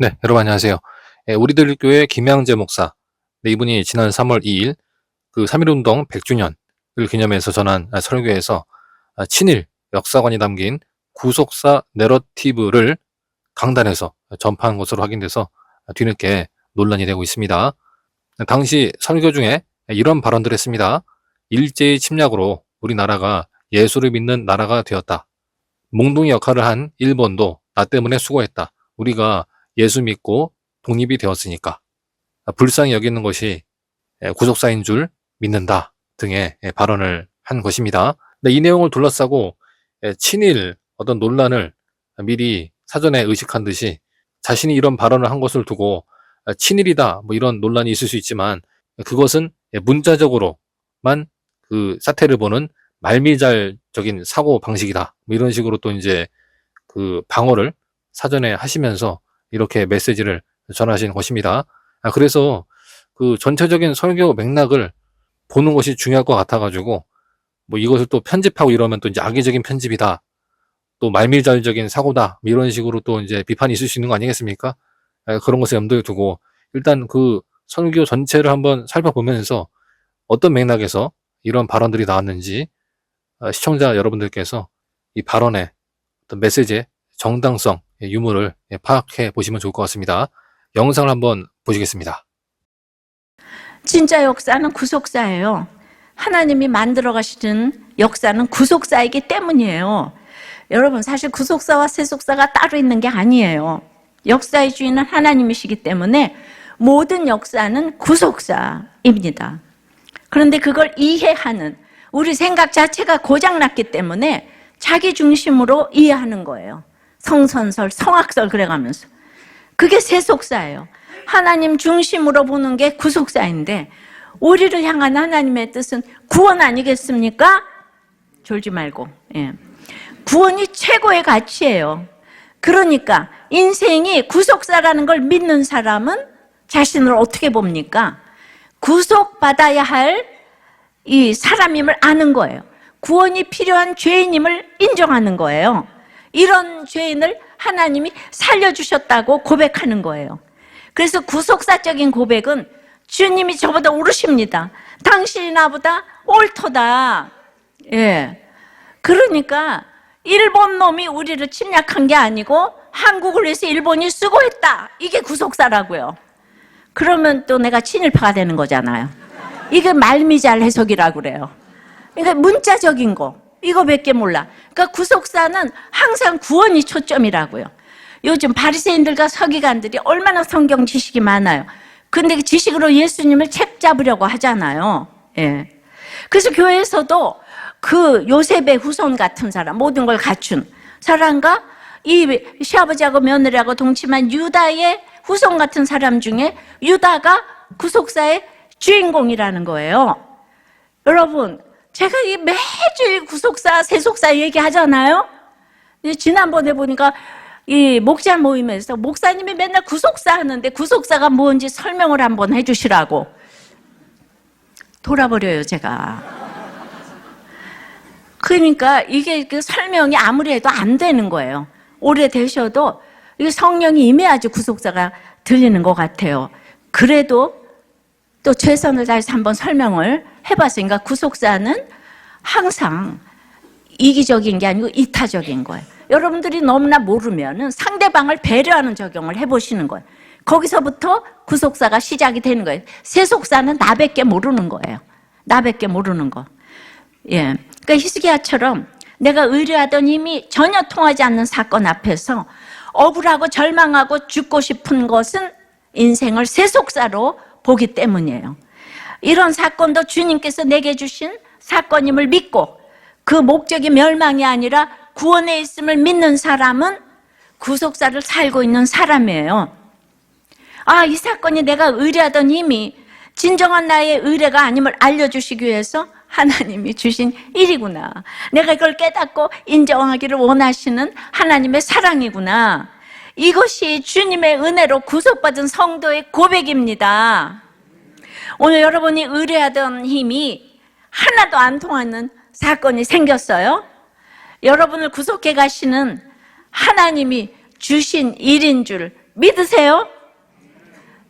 네, 여러분 안녕하세요. 우리들 교회 김양재 목사. 네, 이분이 지난 3월 2일 그 3.1운동 100주년을 기념해서 전한 설교에서 친일 역사관이 담긴 구속사 내러티브를 강단에서 전파한 것으로 확인돼서 뒤늦게 논란이 되고 있습니다. 당시 설교 중에 이런 발언들을 했습니다. 일제의 침략으로 우리나라가 예수를 믿는 나라가 되었다. 몽둥이 역할을 한 일본도 나 때문에 수고했다. 우리가 예수 믿고 독립이 되었으니까 불쌍히 여기는 것이 구속사인 줄 믿는다 등의 발언을 한 것입니다. 근데 이 내용을 둘러싸고 친일 어떤 논란을 미리 사전에 의식한 듯이 자신이 이런 발언을 한 것을 두고 친일이다 뭐 이런 논란이 있을 수 있지만 그것은 문자적으로만 그 사태를 보는 말미잘적인 사고 방식이다 뭐 이런 식으로 또 이제 그 방어를 사전에 하시면서 이렇게 메시지를 전하신 것입니다. 그래서 그 전체적인 설교 맥락을 보는 것이 중요할 것 같아가지고 뭐 이것을 또 편집하고 이러면 또 이제 악의적인 편집이다, 또 말미잘적인 사고다 뭐 이런 식으로 또 이제 비판이 있을 수 있는 거 아니겠습니까? 그런 것을 염두에 두고 일단 그 설교 전체를 한번 살펴보면서 어떤 맥락에서 이런 발언들이 나왔는지 시청자 여러분들께서 이 발언의 어떤 메시지의 정당성, 유무를 파악해 보시면 좋을 것 같습니다. 영상을 한번 보시겠습니다. 진짜 역사는 구속사예요. 하나님이 만들어 가시는 역사는 구속사이기 때문이에요. 여러분, 사실 구속사와 세속사가 따로 있는 게 아니에요. 역사의 주인은 하나님이시기 때문에 모든 역사는 구속사입니다. 그런데 그걸 이해하는 우리 생각 자체가 고장났기 때문에 자기 중심으로 이해하는 거예요. 성선설, 성악설 그래가면서. 그게 세속사예요. 하나님 중심으로 보는 게 구속사인데 우리를 향한 하나님의 뜻은 구원 아니겠습니까? 졸지 말고. 예. 구원이 최고의 가치예요. 그러니까 인생이 구속사라는 걸 믿는 사람은 자신을 어떻게 봅니까? 구속받아야 할 이 사람임을 아는 거예요. 구원이 필요한 죄인임을 인정하는 거예요. 이런 죄인을 하나님이 살려주셨다고 고백하는 거예요. 그래서 구속사적인 고백은 주님이 저보다 오르십니다. 당신이 나보다 옳도다. 예. 그러니까 일본 놈이 우리를 침략한 게 아니고 한국을 위해서 일본이 수고했다. 이게 구속사라고요. 그러면 또 내가 친일파가 되는 거잖아요. 이게 말미잘 해석이라고 그래요. 그러니까 문자적인 거 이거밖에 몰라. 그러니까 구속사는 항상 구원이 초점이라고요. 요즘 바리새인들과 서기관들이 얼마나 성경 지식이 많아요. 근데 그 지식으로 예수님을 책잡으려고 하잖아요. 예. 그래서 교회에서도 그 요셉의 후손 같은 사람, 모든 걸 갖춘 사람과 이 시아버지하고 며느리하고 동침한 유다의 후손 같은 사람 중에 유다가 구속사의 주인공이라는 거예요. 여러분, 제가 이 매주 구속사, 세속사 얘기하잖아요. 지난번에 보니까 이 목자 모임에서 목사님이 맨날 구속사 하는데 구속사가 뭔지 설명을 한번 해주시라고. 돌아버려요, 제가. 그러니까 이게 그 설명이 아무리 해도 안 되는 거예요. 오래되셔도 이 성령이 임해야지 구속사가 들리는 것 같아요. 그래도 또 최선을 다해서 한번 설명을 해봤으니까 구속사는 항상 이기적인 게 아니고 이타적인 거예요. 여러분들이 너무나 모르면은 상대방을 배려하는 적용을 해보시는 거예요. 거기서부터 구속사가 시작이 되는 거예요. 세속사는 나밖에 모르는 거예요. 나밖에 모르는 거. 예. 그러니까 히스기야처럼 내가 의뢰하던 힘이 전혀 통하지 않는 사건 앞에서 억울하고 절망하고 죽고 싶은 것은 인생을 세속사로 보기 때문이에요. 이런 사건도 주님께서 내게 주신 사건임을 믿고 그 목적이 멸망이 아니라 구원에 있음을 믿는 사람은 구속사를 살고 있는 사람이에요. 아, 이 사건이 내가 의뢰하던 힘이 진정한 나의 의뢰가 아님을 알려주시기 위해서 하나님이 주신 일이구나. 내가 이걸 깨닫고 인정하기를 원하시는 하나님의 사랑이구나. 이것이 주님의 은혜로 구속받은 성도의 고백입니다. 오늘 여러분이 의뢰하던 힘이 하나도 안 통하는 사건이 생겼어요. 여러분을 구속해 가시는 하나님이 주신 일인 줄 믿으세요?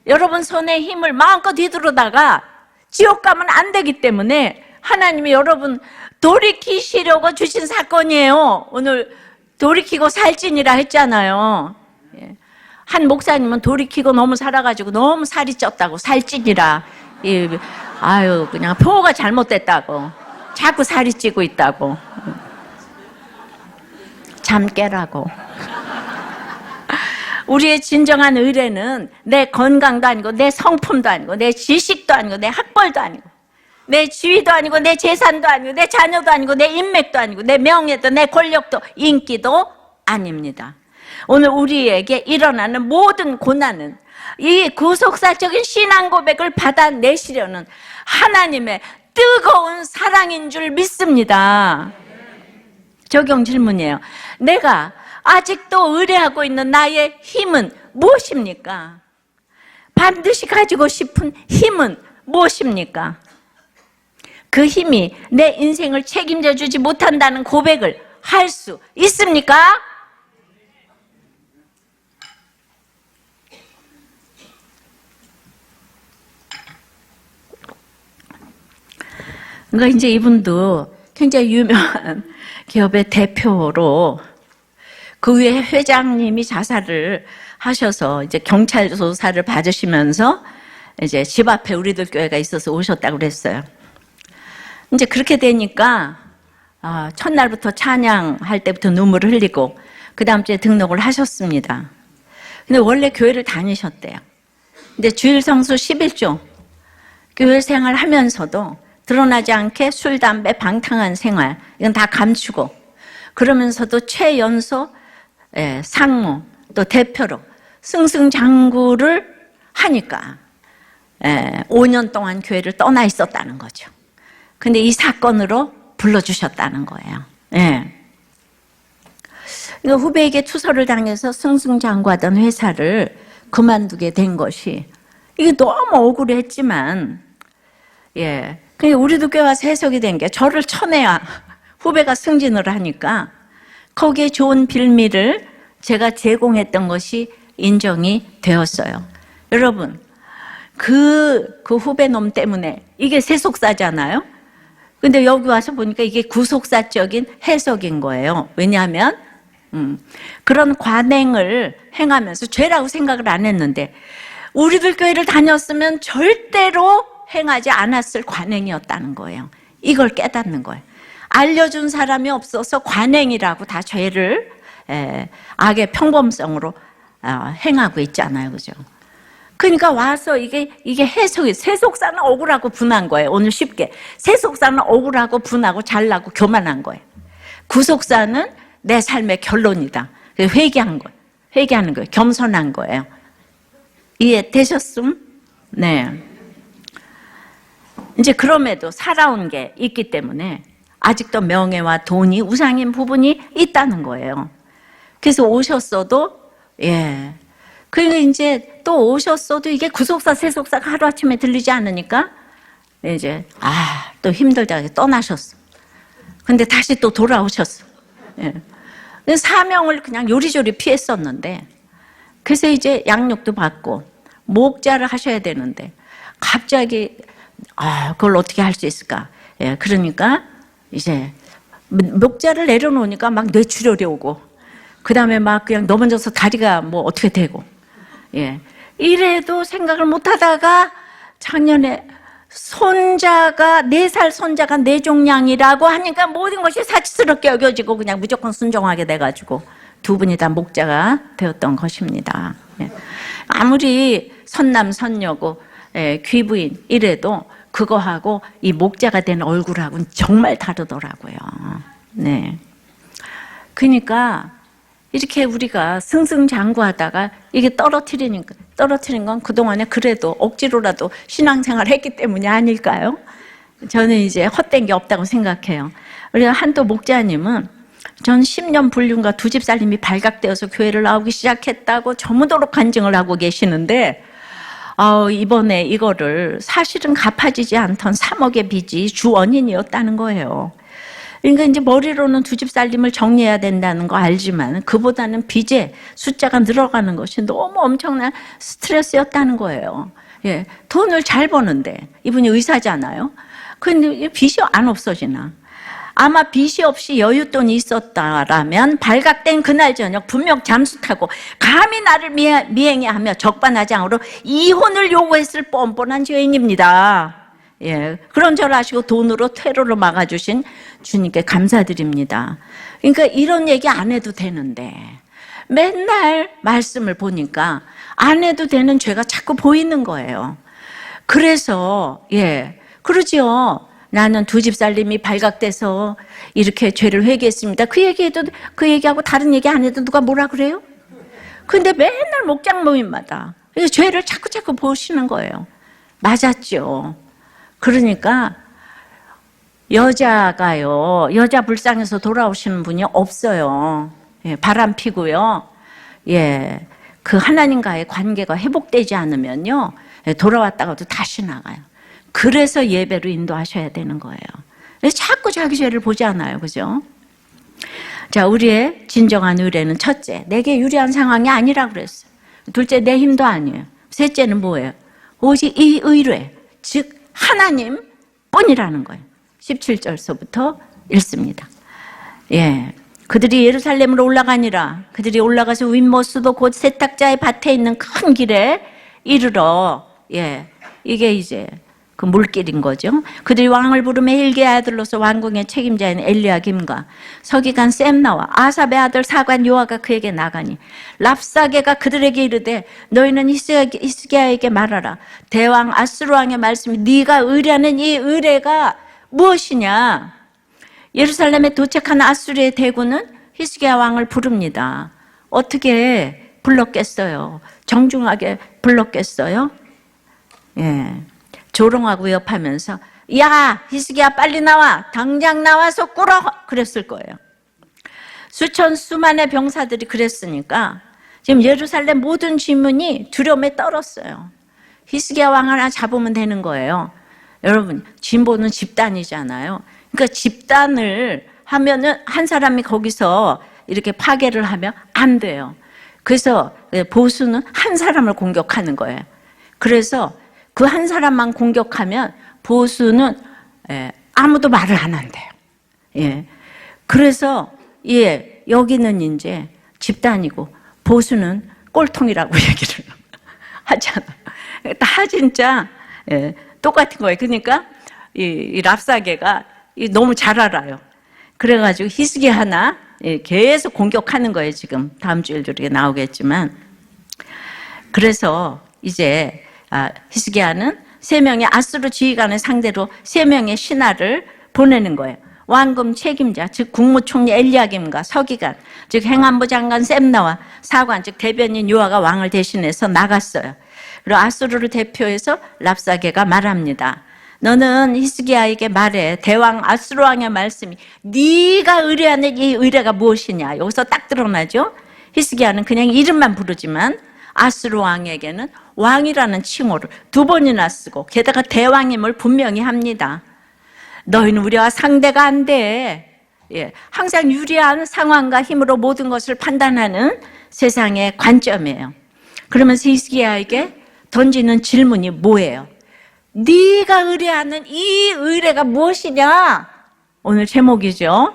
여러분 손에 힘을 마음껏 휘두르다가 지옥 가면 안 되기 때문에 하나님이 여러분 돌이키시려고 주신 사건이에요. 오늘 돌이키고 살찐이라 했잖아요. 한 목사님은 돌이키고 너무 살아가지고 너무 살이 쪘다고 살찐이라. 아유 그냥 표가 잘못됐다고. 자꾸 살이 찌고 있다고. 잠 깨라고. 우리의 진정한 의뢰는 내 건강도 아니고 내 성품도 아니고 내 지식도 아니고 내 학벌도 아니고 내 지위도 아니고 내 재산도 아니고 내 자녀도 아니고 내 인맥도 아니고 내 명예도 내 권력도 인기도 아닙니다. 오늘 우리에게 일어나는 모든 고난은 이 구속사적인 신앙 고백을 받아내시려는 하나님의 뜨거운 사랑인 줄 믿습니다. 적용 질문이에요. 내가 아직도 의뢰하고 있는 나의 힘은 무엇입니까? 반드시 가지고 싶은 힘은 무엇입니까? 그 힘이 내 인생을 책임져 주지 못한다는 고백을 할 수 있습니까? 그러니까 이제 이분도 굉장히 유명한 기업의 대표로 그 위에 회장님이 자살을 하셔서 이제 경찰 조사를 받으시면서 이제 집 앞에 우리들 교회가 있어서 오셨다고 그랬어요. 이제 그렇게 되니까 첫날부터 찬양할 때부터 눈물을 흘리고 그 다음 주에 등록을 하셨습니다. 근데 원래 교회를 다니셨대요. 근데 주일 성수 11조 교회 생활하면서도 드러나지 않게 술, 담배, 방탕한 생활 이건 다 감추고 그러면서도 최연소 상무 또 대표로 승승장구를 하니까 5년 동안 교회를 떠나 있었다는 거죠. 근데 이 사건으로 불러주셨다는 거예요. 그러니까 후배에게 투서를 당해서 승승장구하던 회사를 그만두게 된 것이 이게 너무 억울했지만 그러니까 우리도 교회 와서 해석이 된 게 저를 쳐내야 후배가 승진을 하니까 거기에 좋은 빌미를 제가 제공했던 것이 인정이 되었어요. 여러분, 그 후배 놈 때문에 이게 세속사잖아요. 근데 여기 와서 보니까 이게 구속사적인 해석인 거예요. 왜냐하면 그런 관행을 행하면서 죄라고 생각을 안 했는데 우리들 교회를 다녔으면 절대로 행하지 않았을 관행이었다는 거예요. 이걸 깨닫는 거예요. 알려준 사람이 없어서 관행이라고 다 죄를 악의 평범성으로 행하고 있잖아요. 그죠? 그러니까 와서 이게 해석이 세속사는 억울하고 분한 거예요. 오늘 쉽게 세속사는 억울하고 분하고 잘나고 교만한 거예요. 구속사는 내 삶의 결론이다. 회개한 거예요. 회개하는 거예요. 겸손한 거예요. 이해되셨음? 네. 이제 그럼에도 살아온 게 있기 때문에 아직도 명예와 돈이 우상인 부분이 있다는 거예요. 그래서 오셨어도 그리고 이제 또 오셨어도 이게 구속사 세속사가 하루아침에 들리지 않으니까 이제 또 힘들다 떠나셨어. 근데 다시 또 돌아오셨어. 사명을 그냥 요리조리 피했었는데 그래서 이제 양육도 받고 목자를 하셔야 되는데 갑자기 그걸 어떻게 할 수 있을까? 그러니까 이제 목자를 내려놓으니까 막 뇌출혈이 오고 그 다음에 막 그냥 넘어져서 다리가 뭐 어떻게 되고 이래도 생각을 못하다가 작년에 손자가 4살 손자가 뇌종양이라고 하니까 모든 것이 사치스럽게 여겨지고 그냥 무조건 순종하게 돼가지고 두 분이 다 목자가 되었던 것입니다. 아무리 선남선녀고 귀부인 이래도 그거하고 이 목자가 된 얼굴하고는 정말 다르더라고요. 그러니까 이렇게 우리가 승승장구하다가 이게 떨어뜨린 건 그동안에 그래도 억지로라도 신앙생활을 했기 때문이 아닐까요? 저는 이제 헛된 게 없다고 생각해요. 우리 한도 목자님은 전 10년 불륜과 2집 살림이 발각되어서 교회를 나오기 시작했다고 저무도록 간증을 하고 계시는데 이번에 이거를 사실은 갚아지지 않던 3억의 빚이 주 원인이었다는 거예요. 그러니까 이제 머리로는 두 집 살림을 정리해야 된다는 거 알지만 그보다는 빚의 숫자가 늘어가는 것이 너무 엄청난 스트레스였다는 거예요. 예, 돈을 잘 버는데 이분이 의사잖아요. 근데 빚이 안 없어지나? 아마 빚이 없이 여윳돈이 있었다라면 발각된 그날 저녁 분명 잠수 타고 감히 나를 미행해하며 적반하장으로 이혼을 요구했을 뻔뻔한 죄인입니다. 예, 그런 줄 아시고 돈으로 퇴로를 막아주신 주님께 감사드립니다. 그러니까 이런 얘기 안 해도 되는데 맨날 말씀을 보니까 안 해도 되는 죄가 자꾸 보이는 거예요. 그래서 그러지요. 나는 두 집 살림이 발각돼서 이렇게 죄를 회개했습니다. 그 얘기하고 다른 얘기 안 해도 누가 뭐라 그래요? 근데 맨날 목장 모임마다 죄를 자꾸 보시는 거예요. 맞았죠. 그러니까 여자가요, 여자 불쌍해서 돌아오시는 분이 없어요. 바람 피고요. 그 하나님과의 관계가 회복되지 않으면요, 돌아왔다가도 다시 나가요. 그래서 예배로 인도하셔야 되는 거예요. 자꾸 자기 죄를 보지 않아요. 그죠? 자, 우리의 진정한 의뢰는 첫째, 내게 유리한 상황이 아니라고 그랬어요. 둘째, 내 힘도 아니에요. 셋째는 뭐예요? 오직 이 의뢰, 즉 하나님 뿐이라는 거예요. 17절서부터 읽습니다. 그들이 예루살렘으로 올라가니라. 그들이 올라가서 윗모스도 곧 세탁자의 밭에 있는 큰 길에 이르러, 이게 이제 그 물길인 거죠. 그들이 왕을 부르며 힐기의 아들로서 왕궁의 책임자인 엘리야김과 서기관 셈나와 아삽의 아들 사관 요아가 그에게 나가니 랍사게가 그들에게 이르되 너희는 히스기야에게 말하라. 대왕 아스루 왕의 말씀이 네가 의뢰하는 이 의뢰가 무엇이냐. 예루살렘에 도착한 아수르의 대군은 히스기야 왕을 부릅니다. 어떻게 불렀겠어요? 정중하게 불렀겠어요? 조롱하고 위협하면서 야 히스기야 빨리 나와, 당장 나와서 꿇어, 그랬을 거예요. 수만의 병사들이 그랬으니까 지금 예루살렘 모든 지문이 두려움에 떨었어요. 히스기야 왕 하나 잡으면 되는 거예요. 여러분, 진보는 집단이잖아요. 그러니까 집단을 하면은 한 사람이 거기서 이렇게 파괴를 하면 안 돼요. 그래서 보수는 한 사람을 공격하는 거예요. 그래서 그 한 사람만 공격하면 보수는 아무도 말을 안 한대요. 그래서 여기는 이제 집단이고 보수는 꼴통이라고 얘기를 하잖아요. 다 진짜 똑같은 거예요. 그러니까 이 랍사게가 너무 잘 알아요. 그래가지고 히스기야 하나 계속 공격하는 거예요. 지금 다음 주에 이렇게 나오겠지만. 그래서 이제 히스기야는 3명의 아수르 지휘관을 상대로 3명의 신하를 보내는 거예요. 왕금 책임자, 즉 국무총리 엘리야김과 서기관, 즉 행안부 장관 셈나와 사관, 즉 대변인 요아가 왕을 대신해서 나갔어요. 그리고 아수르를 대표해서 랍사게가 말합니다. 너는 히스기야에게 말해. 대왕 아수르 왕의 말씀이 네가 의뢰하는 이 의뢰가 무엇이냐. 여기서 딱 드러나죠. 히스기야는 그냥 이름만 부르지만 아수르 왕에게는 왕이라는 칭호를 2번이나 쓰고 게다가 대왕임을 분명히 합니다. 너희는 우리와 상대가 안 돼. 항상 유리한 상황과 힘으로 모든 것을 판단하는 세상의 관점이에요. 그러면서 히스기야에게 던지는 질문이 뭐예요? 네가 의뢰하는 이 의뢰가 무엇이냐? 오늘 제목이죠.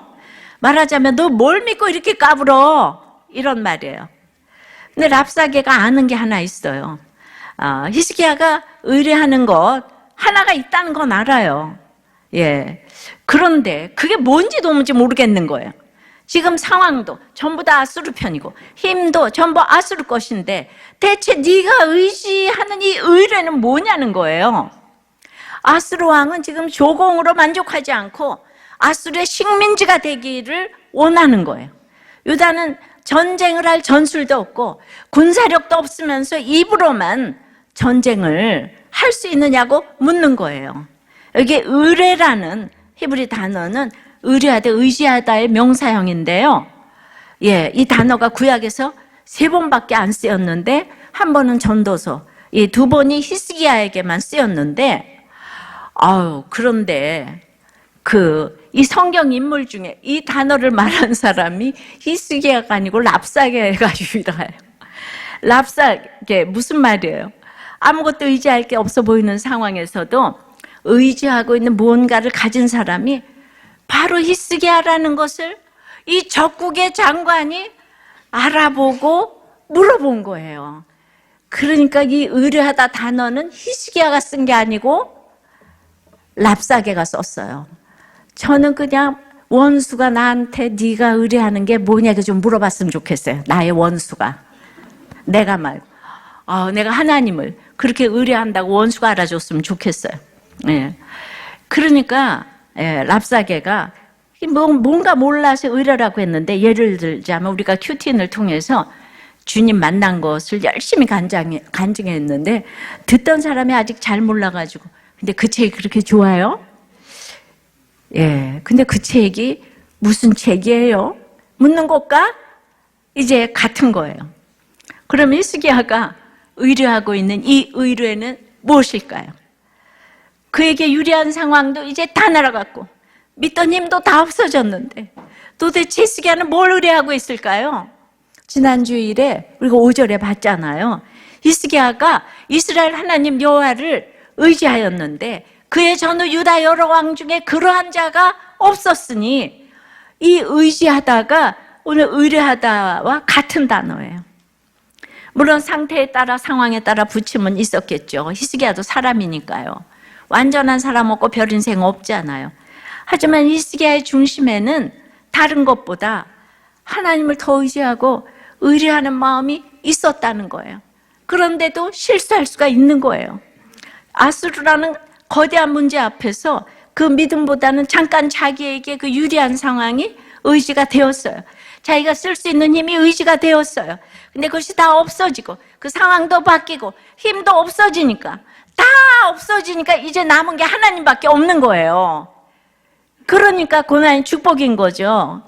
말하자면 너 뭘 믿고 이렇게 까불어? 이런 말이에요. 근데 랍사게가 아는 게 하나 있어요. 히스기야가 의뢰하는 것 하나가 있다는 건 알아요. 그런데 그게 뭔지도 모르겠는 거예요. 지금 상황도 전부 다 아수르 편이고 힘도 전부 아수르 것인데 대체 네가 의지하는 이 의뢰는 뭐냐는 거예요. 아수르 왕은 지금 조공으로 만족하지 않고 아수르의 식민지가 되기를 원하는 거예요. 유다는 전쟁을 할 전술도 없고 군사력도 없으면서 입으로만 전쟁을 할 수 있느냐고 묻는 거예요. 여기 의뢰라는 히브리 단어는 의뢰하다, 의지하다의 명사형인데요. 이 단어가 구약에서 3번밖에 안 쓰였는데 한 번은 전도서, 이 2번이 히스기야에게만 쓰였는데 그런데 이 성경 인물 중에 이 단어를 말한 사람이 히스기야가 아니고 랍사게가 유일해요. 랍사게 무슨 말이에요? 아무것도 의지할 게 없어 보이는 상황에서도 의지하고 있는 무언가를 가진 사람이 바로 히스기야라는 것을 이 적국의 장관이 알아보고 물어본 거예요. 그러니까 이 의뢰하다 단어는 히스기야가 쓴 게 아니고 랍사게가 썼어요. 저는 그냥 원수가 나한테 네가 의뢰하는 게 뭐냐고 좀 물어봤으면 좋겠어요. 나의 원수가. 내가 말고. 내가 하나님을 그렇게 의뢰한다고 원수가 알아줬으면 좋겠어요. 예. 그러니까 랍사게가 뭔가 몰라서 의뢰라고 했는데, 예를 들자면 우리가 큐틴을 통해서 주님 만난 것을 열심히 간증했는데 듣던 사람이 아직 잘 몰라가지고, 근데 그 책이 그렇게 좋아요? 예, 근데 그 책이 무슨 책이에요? 묻는 것과 이제 같은 거예요. 그럼 히스기야가 의뢰하고 있는 이 의뢰는 무엇일까요? 그에게 유리한 상황도 이제 다 날아갔고 믿던 힘도 다 없어졌는데 도대체 히스기야는 뭘 의뢰하고 있을까요? 지난 주일에 우리가 5절에 봤잖아요. 히스기야가 이스라엘 하나님 여호와를 의지하였는데 그의 전후 유다 여러 왕 중에 그러한 자가 없었으니, 이 의지하다가 오늘 의뢰하다와 같은 단어예요. 물론 상태에 따라 상황에 따라 붙임은 있었겠죠. 히스기야도 사람이니까요. 완전한 사람 없고 별 인생 없잖아요. 하지만 히스기야의 중심에는 다른 것보다 하나님을 더 의지하고 의뢰하는 마음이 있었다는 거예요. 그런데도 실수할 수가 있는 거예요. 아수르라는 거대한 문제 앞에서 그 믿음보다는 잠깐 자기에게 그 유리한 상황이 의지가 되었어요. 자기가 쓸 수 있는 힘이 의지가 되었어요. 근데 그것이 다 없어지고 그 상황도 바뀌고 힘도 없어지니까, 다 없어지니까 이제 남은 게 하나님밖에 없는 거예요. 그러니까 고난이 축복인 거죠.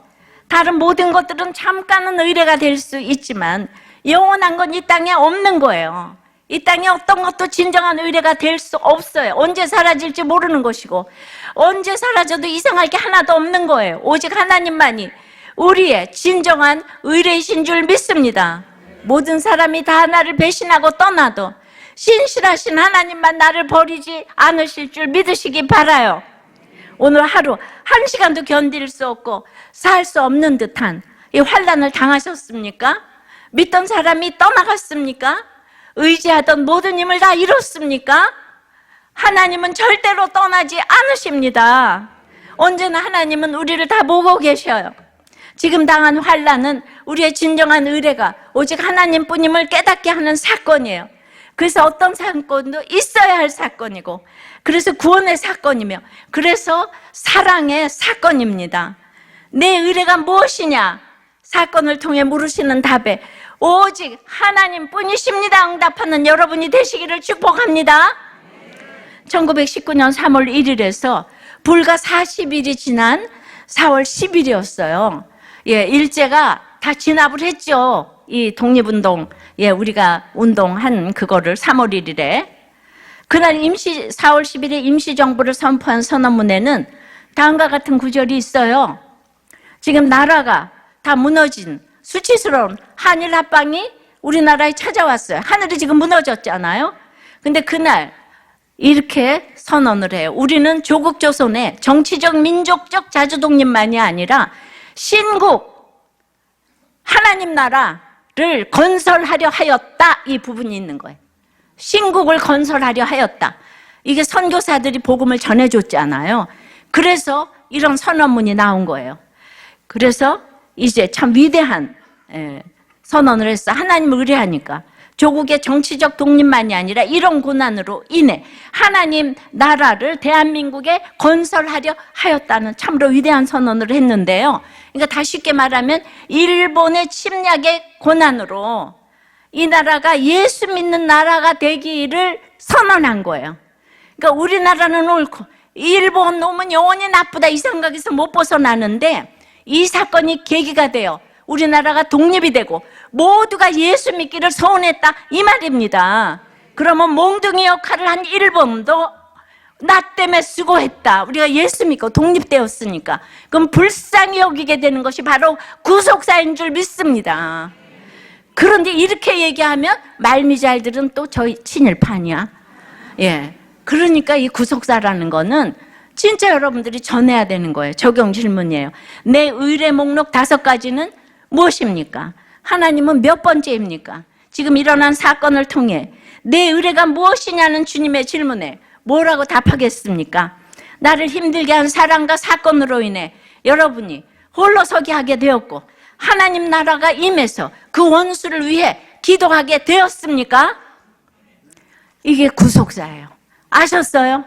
다른 모든 것들은 잠깐은 의뢰가 될 수 있지만 영원한 건 이 땅에 없는 거예요. 이 땅에 어떤 것도 진정한 의뢰가 될 수 없어요. 언제 사라질지 모르는 것이고 언제 사라져도 이상할 게 하나도 없는 거예요. 오직 하나님만이 우리의 진정한 의뢰이신 줄 믿습니다. 모든 사람이 다 나를 배신하고 떠나도 신실하신 하나님만 나를 버리지 않으실 줄 믿으시기 바라요. 오늘 하루 한 시간도 견딜 수 없고 살 수 없는 듯한 이 환난을 당하셨습니까? 믿던 사람이 떠나갔습니까? 의지하던 모든 힘을 다 잃었습니까? 하나님은 절대로 떠나지 않으십니다. 언제나 하나님은 우리를 다 보고 계셔요. 지금 당한 환난은 우리의 진정한 의뢰가 오직 하나님뿐임을 깨닫게 하는 사건이에요. 그래서 어떤 사건도 있어야 할 사건이고, 그래서 구원의 사건이며, 그래서 사랑의 사건입니다. 내 의뢰가 무엇이냐? 사건을 통해 물으시는 답에 오직 하나님뿐이십니다 응답하는 여러분이 되시기를 축복합니다. 1919년 3월 1일에서 불과 40일이 지난 4월 10일이었어요. 일제가 다 진압을 했죠. 이 독립운동, 우리가 운동한 그거를 3월 1일에. 그날 4월 10일에 임시정부를 선포한 선언문에는 다음과 같은 구절이 있어요. 지금 나라가 다 무너진 수치스러운 한일 합방이 우리나라에 찾아왔어요. 하늘이 지금 무너졌잖아요. 근데 그날 이렇게 선언을 해요. 우리는 조국 조선의 정치적 민족적 자주독립만이 아니라 신국 하나님 나라를 건설하려 하였다. 이 부분이 있는 거예요. 신국을 건설하려 하였다. 이게 선교사들이 복음을 전해줬잖아요. 그래서 이런 선언문이 나온 거예요. 그래서 이제 참 위대한 선언을 했어. 하나님을 의뢰하니까 조국의 정치적 독립만이 아니라 이런 고난으로 인해 하나님 나라를 대한민국에 건설하려 하였다는 참으로 위대한 선언을 했는데요. 그러니까 다 쉽게 말하면 일본의 침략의 고난으로 이 나라가 예수 믿는 나라가 되기를 선언한 거예요. 그러니까 우리나라는 옳고 일본 놈은 영원히 나쁘다 이 생각에서 못 벗어나는데, 이 사건이 계기가 되어 우리나라가 독립이 되고 모두가 예수 믿기를 소원했다 이 말입니다. 그러면 몽둥이 역할을 한 일본도 나 때문에 수고했다. 우리가 예수 믿고 독립되었으니까. 그럼 불쌍히 여기게 되는 것이 바로 구속사인 줄 믿습니다. 그런데 이렇게 얘기하면 말미잘들은 또 저희 친일파냐? 예. 그러니까 이 구속사라는 거는 진짜 여러분들이 전해야 되는 거예요. 적용 질문이에요. 내 의뢰 목록 5가지는 무엇입니까? 하나님은 몇 번째입니까? 지금 일어난 사건을 통해 내 의뢰가 무엇이냐는 주님의 질문에 뭐라고 답하겠습니까? 나를 힘들게 한 사랑과 사건으로 인해 여러분이 홀로서기 하게 되었고 하나님 나라가 임해서 그 원수를 위해 기도하게 되었습니까? 이게 구속사예요. 아셨어요?